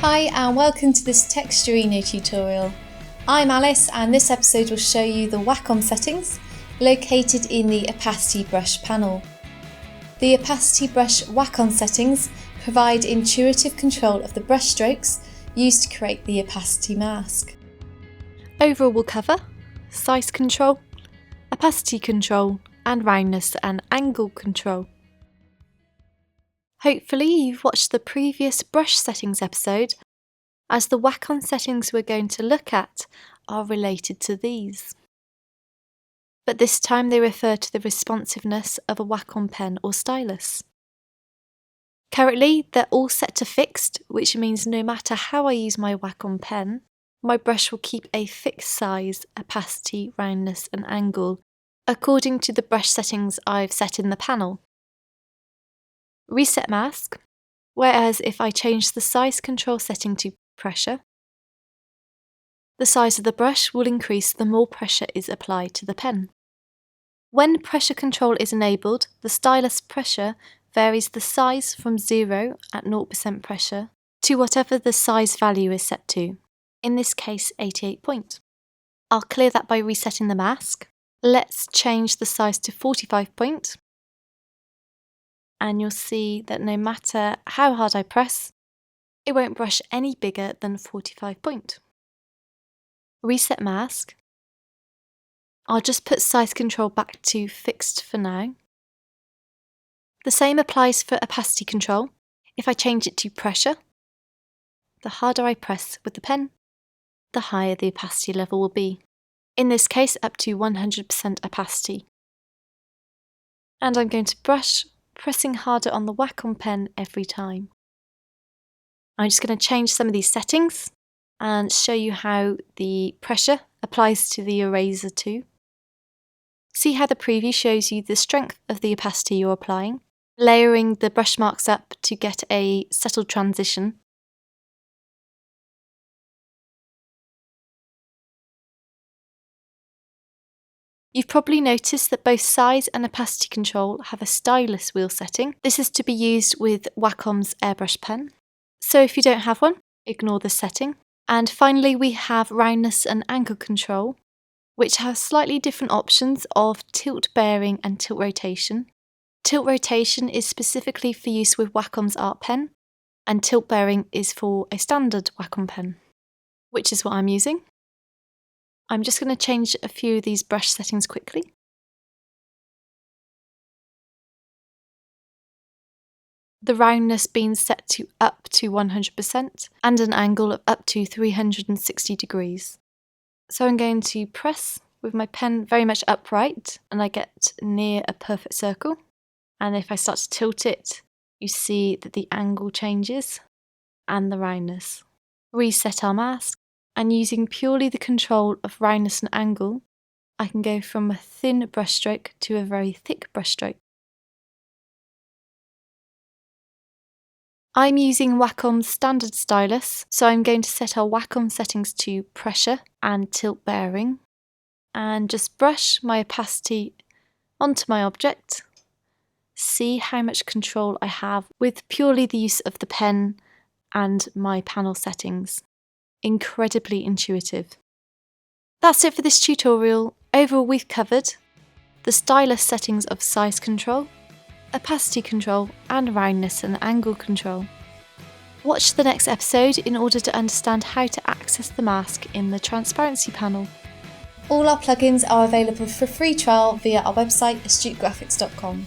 Hi and welcome to this Texturino tutorial. I'm Alice and this episode will show you the Wacom settings located in the opacity brush panel. The opacity brush Wacom settings provide intuitive control of the brush strokes used to create the opacity mask. Overall we'll cover size control, opacity control and roundness and angle control. Hopefully you've watched the previous brush settings episode, as the Wacom settings we're going to look at are related to these. But this time they refer to the responsiveness of a Wacom pen or stylus. Currently they're all set to fixed, which means no matter how I use my Wacom pen, my brush will keep a fixed size, opacity, roundness and angle according to the brush settings I've set in the panel. Reset mask, whereas if I change the size control setting to pressure, the size of the brush will increase the more pressure is applied to the pen. When pressure control is enabled, the stylus pressure varies the size from 0 at 0% pressure to whatever the size value is set to, in this case 88 point. I'll clear that by resetting the mask. Let's change the size to 45 point. And you'll see that no matter how hard I press, it won't brush any bigger than 45 point. Reset mask. I'll just put size control back to fixed for now. The same applies for opacity control. If I change it to pressure, the harder I press with the pen, the higher the opacity level will be. In this case, up to 100% opacity. And I'm going to brush, pressing harder on the Wacom pen every time. I'm just going to change some of these settings and show you how the pressure applies to the eraser too. See how the preview shows you the strength of the opacity you're applying, layering the brush marks up to get a settled transition. You've probably noticed that both size and opacity control have a stylus wheel setting. This is to be used with Wacom's airbrush pen. So if you don't have one, ignore this setting. And finally we have roundness and angle control, which have slightly different options of tilt bearing and tilt rotation. Tilt rotation is specifically for use with Wacom's art pen, and tilt bearing is for a standard Wacom pen, which is what I'm using. I'm just going to change a few of these brush settings quickly. The roundness being set to up to 100% and an angle of up to 360 degrees. So I'm going to press with my pen very much upright and I get near a perfect circle. And if I start to tilt it, you see that the angle changes and the roundness. Reset our mask. And using purely the control of roundness and angle, I can go from a thin brushstroke to a very thick brushstroke. I'm using Wacom's standard stylus, so I'm going to set our Wacom settings to pressure and tilt bearing, and just brush my opacity onto my object. See how much control I have with purely the use of the pen and my panel settings. Incredibly intuitive. That's it for this tutorial. Overall we've covered the stylus settings of size control, opacity control and roundness and angle control. Watch the next episode in order to understand how to access the mask in the transparency panel. All our plugins are available for free trial via our website astutegraphics.com.